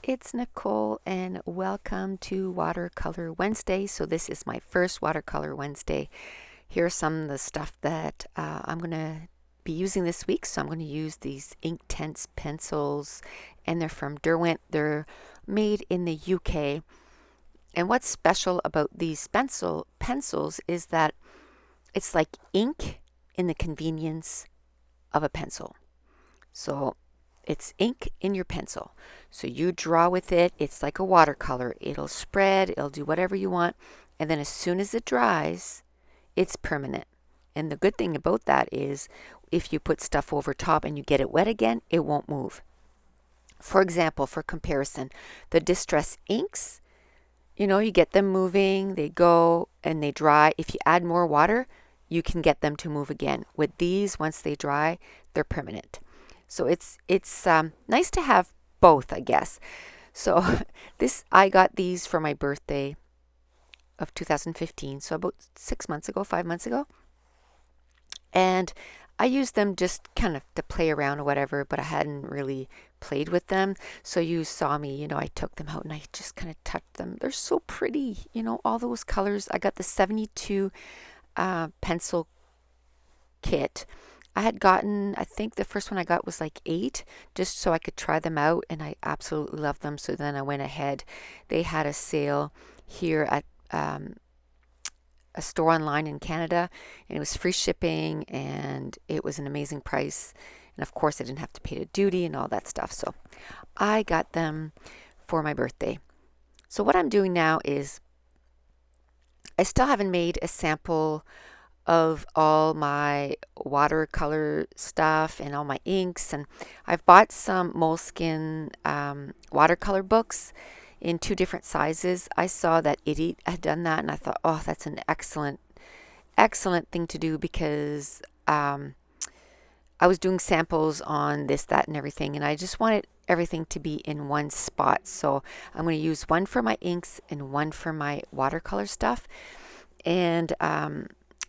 It's Nicole and welcome to Watercolor Wednesday. So this is my first Watercolor Wednesday. Here's some of the stuff that I'm going to be using this week. So I'm going to use these Inktense pencils and they're from Derwent. They're made in the UK. And what's special about these pencils is that it's like ink in the convenience of a pencil. So it's ink in your pencil. So you draw with it. It's like a watercolor. It'll spread, it'll do whatever you want. And then as soon as it dries, it's permanent. And the good thing about that is if you put stuff over top and you get it wet again, it won't move. For example, for comparison, the distress inks, you get them moving, they go and they dry. If you add more water, you can get them to move again. With these, once they dry, they're permanent. So it's nice to have both, I guess. So I got these for my birthday of 2015, so about 6 months ago, 5 months ago. And I used them just kind of to play around or whatever, but I hadn't really played with them. So you saw me, I took them out and I just kind of touched them. They're so pretty, all those colors. I got the 72 pencil kit. I had gotten, I think the first one I got was like 8, just so I could try them out, and I absolutely loved them. So then I went ahead. They had a sale here at a store online in Canada, and it was free shipping, and it was an amazing price. And of course, I didn't have to pay the duty and all that stuff. So I got them for my birthday. So what I'm doing now is I still haven't made a sample of all my watercolor stuff and all my inks, and I've bought some moleskin watercolor books in 2 different sizes. I saw that Idiot had done that, and I thought, oh, that's an excellent thing to do, because I was doing samples on this, that, and everything, and I just wanted everything to be in one spot. So I'm going to use one for my inks and one for my watercolor stuff. And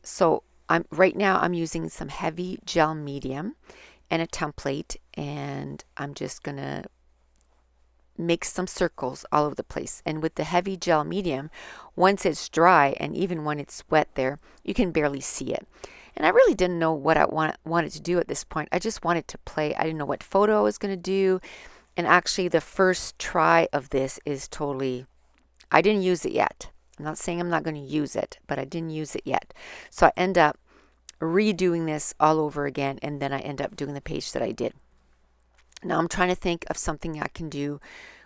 so right now I'm using some heavy gel medium and a template, and I'm just gonna make some circles all over the place. And with the heavy gel medium, once it's dry and even when it's wet there, you can barely see it. And I really didn't know what I wanted to do at this point. I just wanted to play. I didn't know what photo I was going to do. And actually the first try of this is totally, I didn't use it yet. I'm not saying I'm not going to use it, but I didn't use it yet. So I end up redoing this all over again, and then I end up doing the page that I did. Now I'm trying to think of something I can do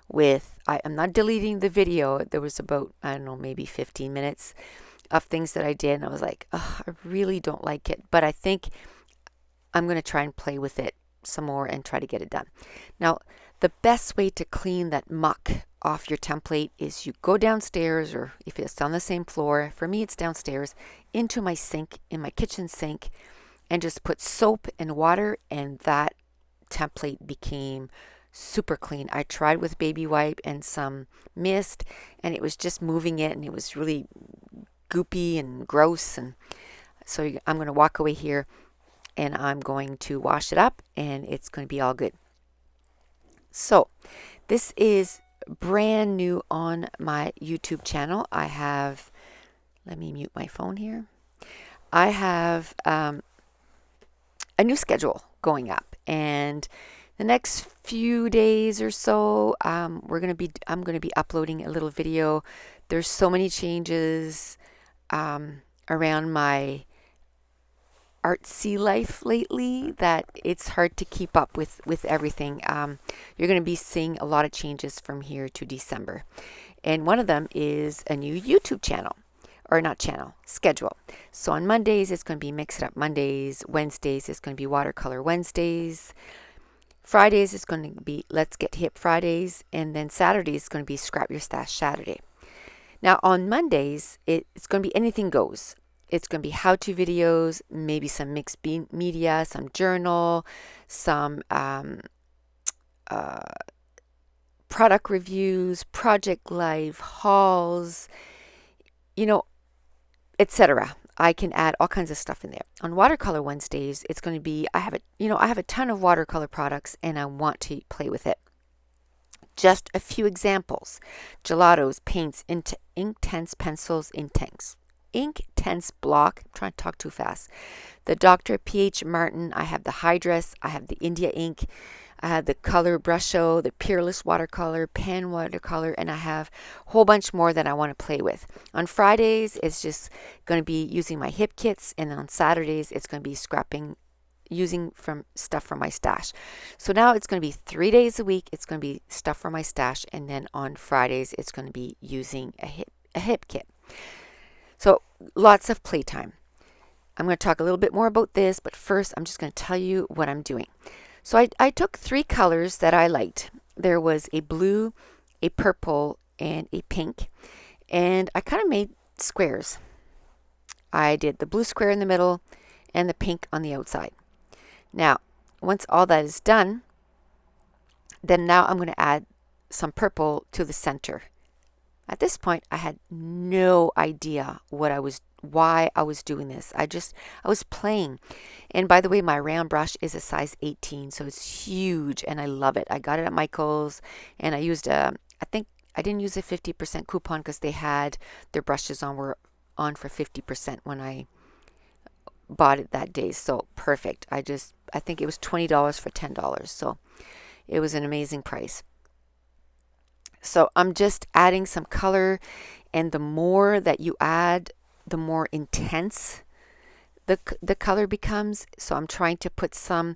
with, I'm not deleting the video. There was about, I don't know, maybe 15 minutes of things that I did, and I was like, oh, I really don't like it, but I think I'm going to try and play with it some more and try to get it done. Now, the best way to clean that muck off your template is you go downstairs, or if it's on the same floor, for me it's downstairs, into my sink, in my kitchen sink, and just put soap and water, and that template became super clean. I tried with baby wipe and some mist, and it was just moving it, and it was really goopy and gross. And so I'm going to walk away here and I'm going to wash it up, and it's going to be all good. So this is brand new on my YouTube channel. I have, let me mute my phone here. I have a new schedule going up, and the next few days or so, I'm going to be uploading a little video. There's so many changes around my artsy life lately that it's hard to keep up with everything. You're going to be seeing a lot of changes from here to December. And one of them is a new YouTube channel. Or not channel, schedule. So on Mondays, it's going to be Mix It Up Mondays. Wednesdays, it's going to be Watercolor Wednesdays. Fridays, it's going to be Let's Get Hip Fridays. And then Saturdays, it's going to be Scrap Your Stash Saturday. Now on Mondays, it's going to be anything goes. It's going to be how-to videos, maybe some mixed media, some journal, some product reviews, project life, hauls, etc. I can add all kinds of stuff in there. On Watercolor Wednesdays, it's going to be, I have a ton of watercolor products, and I want to play with it. Just a few examples: gelatos, paints, Inktense pencils, Inktense block. I'm trying to talk too fast. The Dr. P.H. Martin. I have the Hydrus. I have the India ink. I have the Color Brusho, the Peerless Watercolor, Pen Watercolor, and I have a whole bunch more that I want to play with. On Fridays, it's just going to be using my hip kits, and on Saturdays, it's going to be scrapping, using from stuff from my stash. So now it's going to be 3 days a week. It's going to be stuff from my stash, and then on Fridays, it's going to be using a hip kit. So lots of playtime. I'm going to talk a little bit more about this, but first, I'm just going to tell you what I'm doing. So I took 3 colors that I liked. There was a blue, a purple, and a pink. And I kind of made squares. I did the blue square in the middle and the pink on the outside. Now, once all that is done, then now I'm going to add some purple to the center. At this point, I had no idea why I was doing this. I was playing. And by the way, my round brush is a size 18, so it's huge, and I love it. I got it at Michael's, and I used I think I didn't use a 50% coupon because they had their brushes were on for 50% when I bought it that day. So perfect. I think it was $20 for $10. So it was an amazing price. So I'm just adding some color, and the more that you add, the more intense the color becomes. So I'm trying to put some,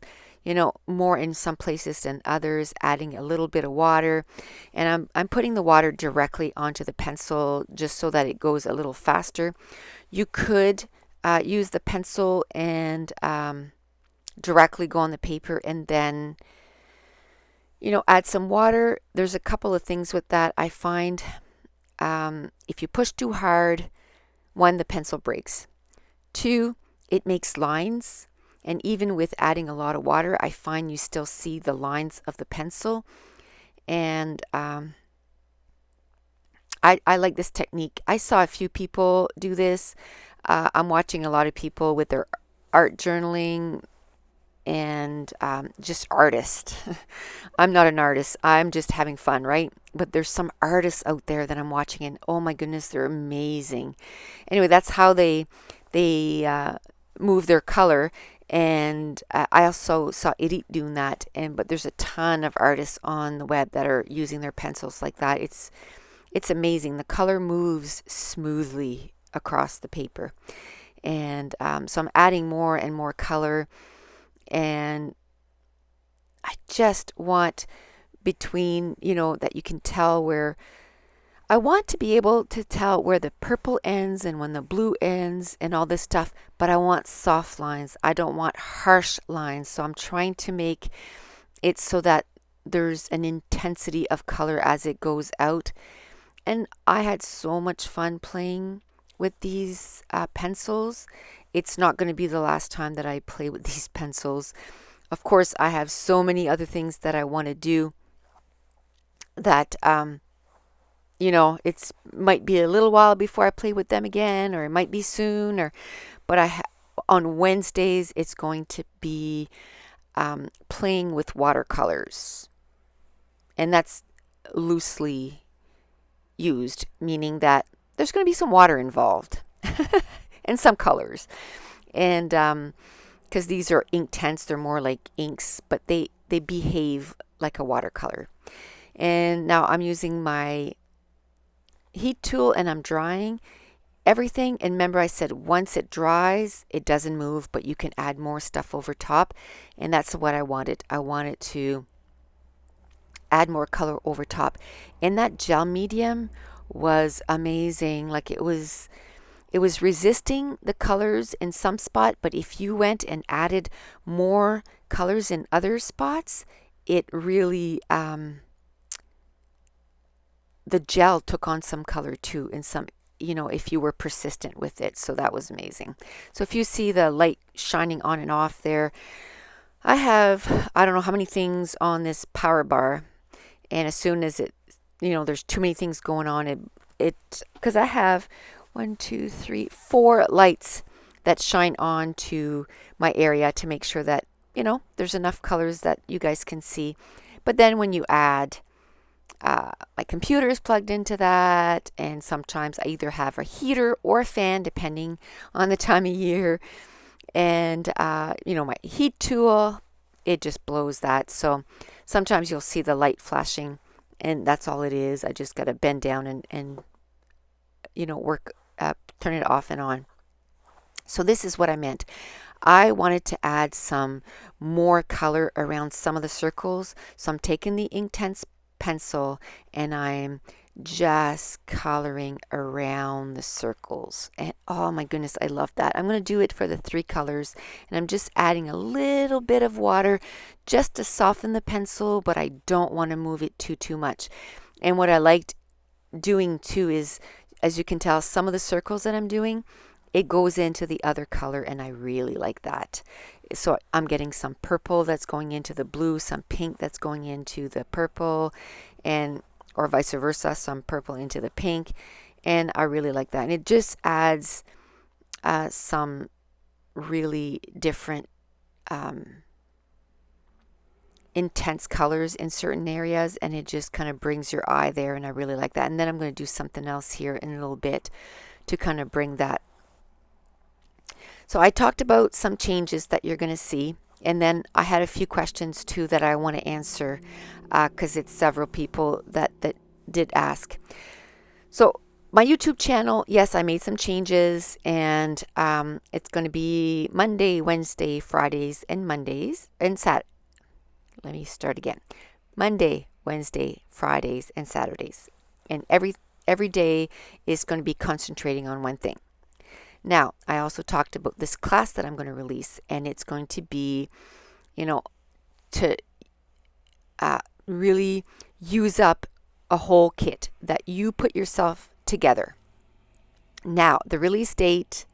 more in some places than others, adding a little bit of water, and I'm putting the water directly onto the pencil just so that it goes a little faster. You could use the pencil and directly go on the paper and then add some water. There's a couple of things with that. I find if you push too hard, 1, the pencil breaks. 2, it makes lines. And even with adding a lot of water, I find you still see the lines of the pencil. And I like this technique. I saw a few people do this. I'm watching a lot of people with their art journaling and just artists. I'm not an artist. I'm just having fun, right? But there's some artists out there that I'm watching, and oh my goodness, they're amazing. Anyway, that's how they move their color. And I also saw Edith doing that. But there's a ton of artists on the web that are using their pencils like that. It's amazing. The color moves smoothly across the paper. And so I'm adding more and more color. And I just want between, that you can tell where I want to be able to tell where the purple ends and when the blue ends and all this stuff, but I want soft lines. I don't want harsh lines. So I'm trying to make it so that there's an intensity of color as it goes out. And I had so much fun playing with these pencils. It's not going to be the last time that I play with these pencils. Of course, I have so many other things that I want to do that, it might be a little while before I play with them again, or it might be soon. But on Wednesdays, it's going to be playing with watercolors. And that's loosely used, meaning that there's going to be some water involved. And some colors, and because these are Inktense, they're more like inks, but they behave like a watercolor. And now I'm using my heat tool and I'm drying everything. And remember, I said once it dries, it doesn't move, but you can add more stuff over top, and that's what I wanted. I wanted to add more color over top, and that gel medium was amazing. Like it was resisting the colors in some spot, but if you went and added more colors in other spots, it really, the gel took on some color too in some, if you were persistent with it. So that was amazing. So if you see the light shining on and off there, I don't know how many things on this power bar, and as soon as there's too many things going on, because I have 1, 2, 3, 4 lights that shine on to my area to make sure that, there's enough colors that you guys can see. But then when you add my computer is plugged into that, and sometimes I either have a heater or a fan depending on the time of year. And you know, my heat tool, it just blows that. So sometimes you'll see the light flashing, and that's all it is. I just got to bend down and you know, work, turn it off and on. So this is what I meant. I wanted to add some more color around some of the circles. So I'm taking the Inktense pencil and I'm just coloring around the circles. And oh my goodness, I love that. I'm going to do it for the 3 colors, and I'm just adding a little bit of water just to soften the pencil, but I don't want to move it too much. And what I liked doing too is, as you can tell, some of the circles that I'm doing, it goes into the other color, and I really like that. So I'm getting some purple that's going into the blue, some pink that's going into the purple, and or vice versa, some purple into the pink, and I really like that. And it just adds some really different intense colors in certain areas, and it just kind of brings your eye there, and I really like that. And then I'm going to do something else here in a little bit to kind of bring that. So I talked about some changes that you're going to see, and then I had a few questions too that I want to answer because it's several people that did ask. So my YouTube channel, yes, I made some changes, and it's going to be Monday, Wednesday, Fridays, and Mondays, and let me start again. Monday, Wednesday, Fridays, and Saturdays. And every day is going to be concentrating on one thing. Now, I also talked about this class that I'm going to release, and it's going to be, you know, to really use up a whole kit that you put yourself together. Now, the release date,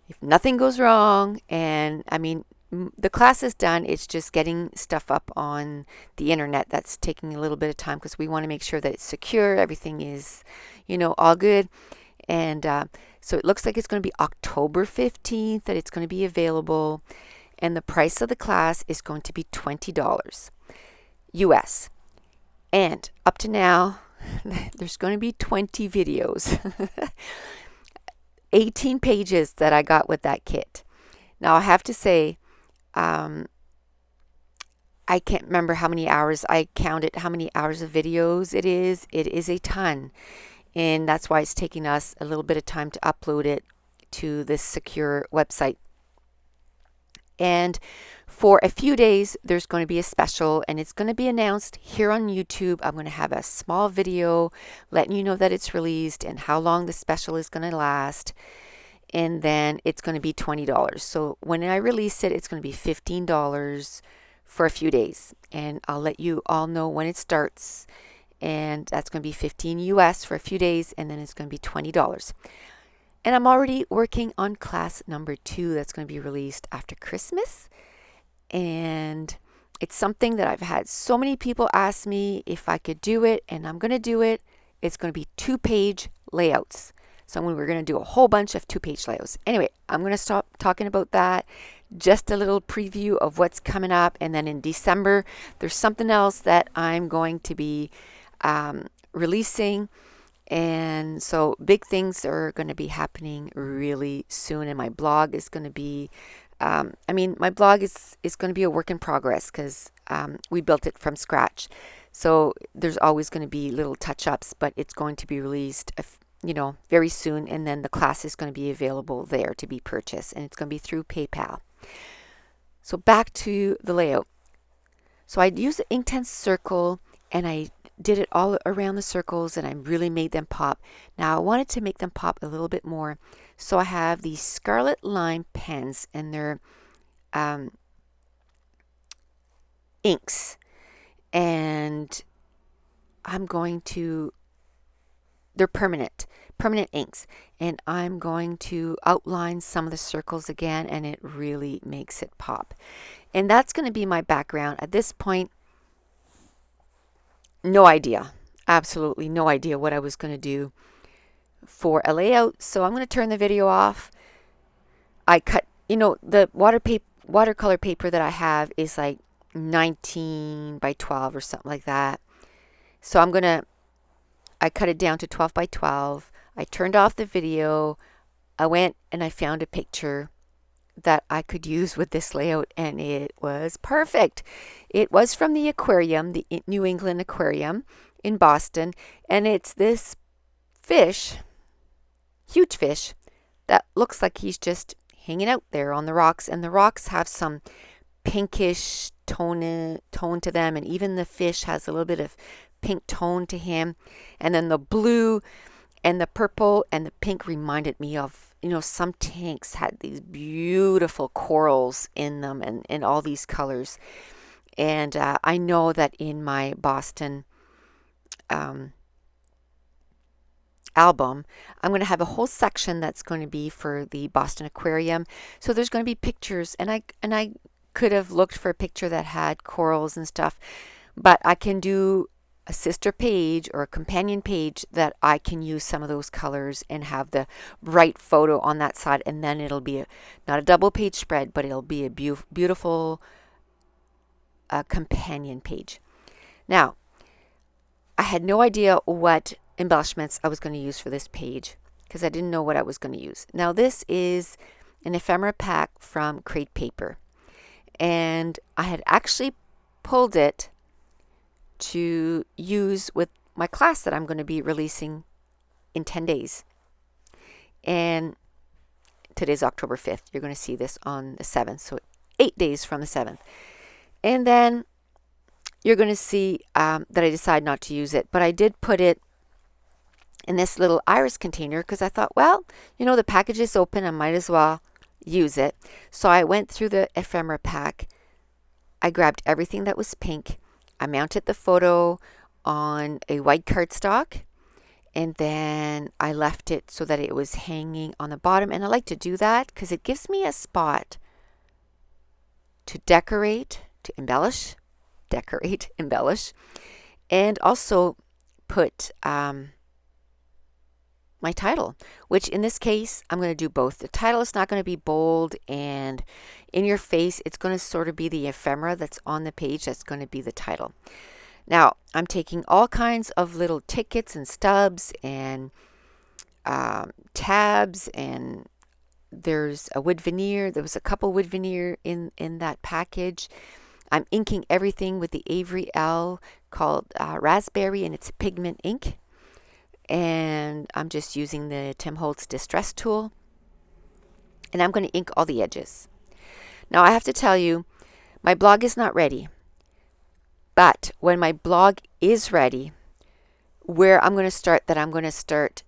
if nothing goes wrong, and I mean, the class is done, it's just getting stuff up on the internet. That's taking a little bit of time because we want to make sure that it's secure, everything is, you know, all good. And so it looks like it's going to be October 15th that it's going to be available. And the price of the class is going to be $20 US. And up to now, there's going to be 20 videos. 18 pages that I got with that kit. Now I have to say, I can't remember how many hours I counted, how many hours of videos it is. It is a ton. And that's why it's taking us a little bit of time to upload it to this secure website. And for a few days, there's going to be a special, and it's going to be announced here on YouTube. I'm going to have a small video letting you know that it's released and how long the special is going to last. And then it's going to be $20. So when I release it, it's going to be $15 for a few days. And I'll let you all know when it starts. And that's going to be $15 US for a few days, and then it's going to be $20. And I'm already working on class number 2 that's going to be released after Christmas. And it's something that I've had so many people ask me if I could do it, and I'm going to do it. It's going to be 2-page layouts. So we're going to do a whole bunch of 2-page layouts. Anyway, I'm going to stop talking about that. Just a little preview of what's coming up. And then in December, there's something else that I'm going to be releasing. And so big things are going to be happening really soon. And my blog is going to be, my blog is going to be a work in progress because we built it from scratch. So there's always going to be little touch-ups, but it's going to be released very soon, and then the class is going to be available there to be purchased, and it's going to be through PayPal. So back to the layout. So I used the Inktense circle, and I did it all around the circles, and I really made them pop. Now I wanted to make them pop a little bit more, so I have these Scarlet Lime pens, and they're inks, and they're permanent inks, and I'm going to outline some of the circles again, and it really makes it pop. And that's going to be my background. At this point, no idea, absolutely no idea what I was going to do for a layout. So I'm going to turn the video off. I cut, the watercolor paper that I have is like 19 by 12 or something like that. So I cut it down to 12 by 12. I turned off the video. I went and I found a picture that I could use with this layout, and it was perfect. It was from the aquarium, the New England Aquarium in Boston, and it's this fish, huge fish, that looks like he's just hanging out there on the rocks, and the rocks have some pinkish tone to them, and even the fish has a little bit of pink tone to him. And then the blue and the purple and the pink reminded me of, some tanks had these beautiful corals in them, and all these colors. And I know that in my Boston album, I'm going to have a whole section that's going to be for the Boston Aquarium. So there's going to be pictures, and I could have looked for a picture that had corals and stuff, but I can do a sister page or a companion page that I can use some of those colors and have the bright photo on that side, and then it'll be not a double page spread, but it'll be a beautiful companion page. Now, I had no idea what embellishments I was going to use for this page because I didn't know what I was going to use. Now, this is an ephemera pack from Crate Paper, and I had actually pulled it to use with my class that I'm going to be releasing in 10 days. And today's October 5th. You're going to see this on the 7th, so 8 days from the 7th. And then you're going to see that I decided not to use it, but I did put it in this little iris container because I thought, well, the package is open, I might as well use it. So I went through the ephemera pack. I grabbed everything that was pink. I mounted the photo on a white cardstock, and then I left it so that it was hanging on the bottom. And I like to do that because it gives me a spot to decorate, to embellish, and also put my title, which in this case, I'm going to do both. The title is not going to be bold and in your face. It's going to sort of be the ephemera that's on the page. That's going to be the title. Now, I'm taking all kinds of little tickets and stubs and tabs, and there's a wood veneer. There was a couple wood veneer in that package. I'm inking everything with the Avery L called Raspberry, and it's a pigment ink. And I'm just using the Tim Holtz Distress tool. And I'm going to ink all the edges. Now, I have to tell you, my blog is not ready. But when my blog is ready, where I'm going to start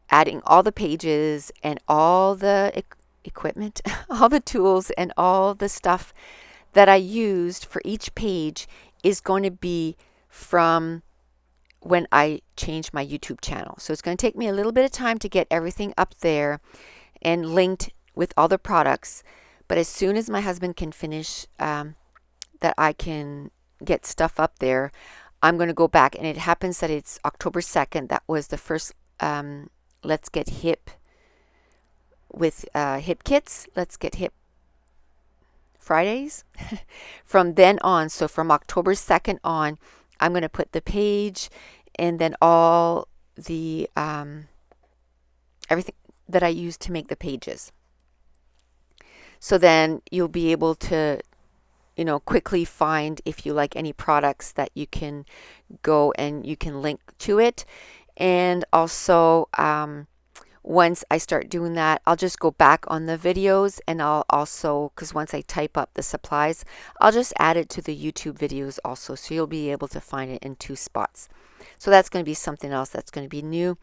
adding all the pages and all the equipment, all the tools and all the stuff that I used for each page is going to be from when I change my YouTube channel. So it's going to take me a little bit of time to get everything up there and linked with all the products. But as soon as my husband can finish that I can get stuff up there, I'm going to go back. And it happens that it's October 2nd. That was the first Let's Get Hip with Hip Kits. Let's Get Hip Fridays. From then on, so from October 2nd on, I'm going to put the page and then all the everything that I use to make the pages. So then you'll be able to, quickly find if you like any products that you can go and you can link to it. And also, once I start doing that, I'll just go back on the videos, and I'll also, because once I type up the supplies, I'll just add it to the YouTube videos also. So you'll be able to find it in 2 spots. So that's going to be something else that's going to be new.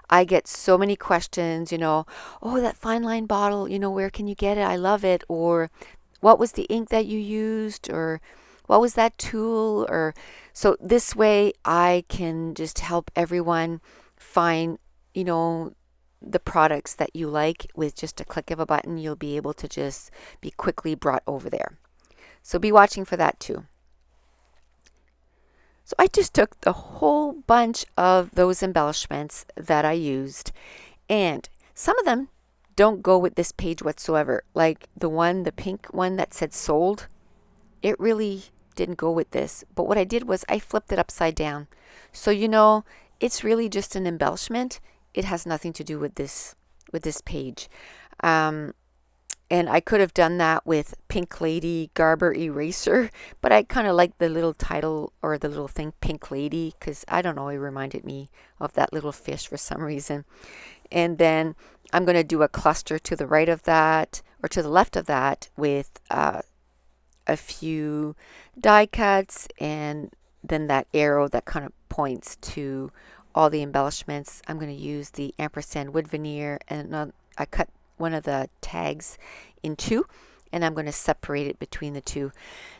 I get so many questions, oh, that fine line bottle, where can you get it? I love it. Or what was the ink that you used? Or what was that tool? Or so this way I can just help everyone find, the products that you like. With just a click of a button, you'll be able to just be quickly brought over there. So be watching for that too. So I just took the whole bunch of those embellishments that I used, and some of them don't go with this page whatsoever. Like the pink one that said sold, it really didn't go with this, but what I did was I flipped it upside down. So you know, it's really just an embellishment. It has nothing to do with this page. And I could have done that with Pink Lady Garber Eraser, but I kind of like the little title or the little thing Pink Lady, because I don't know, it reminded me of that little fish for some reason. And then I'm going to do a cluster to the right of that, or to the left of that, with a few die cuts, and then that arrow that kind of points to all the embellishments. I'm going to use the ampersand wood veneer, and I cut one of the tags in two, and I'm going to separate it between the two.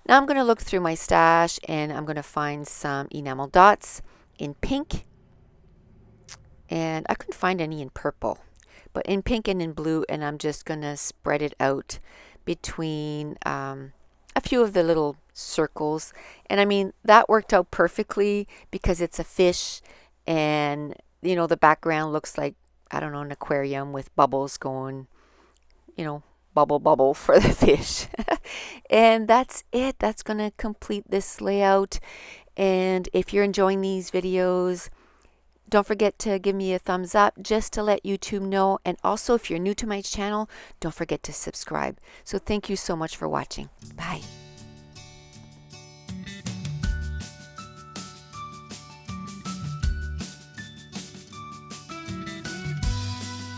Now I'm going to look through my stash, and I'm going to find some enamel dots in pink, and I couldn't find any in purple, but in pink and in blue, and I'm just going to spread it out between a few of the little circles. And I mean, that worked out perfectly because it's a fish, and you know, the background looks like, I don't know, an aquarium with bubbles going, you know, bubble bubble for the fish. And that's it. That's going to complete this layout. And if you're enjoying these videos, don't forget to give me a thumbs up just to let YouTube know. And also, if you're new to my channel, don't forget to subscribe. So thank you so much for watching. Bye.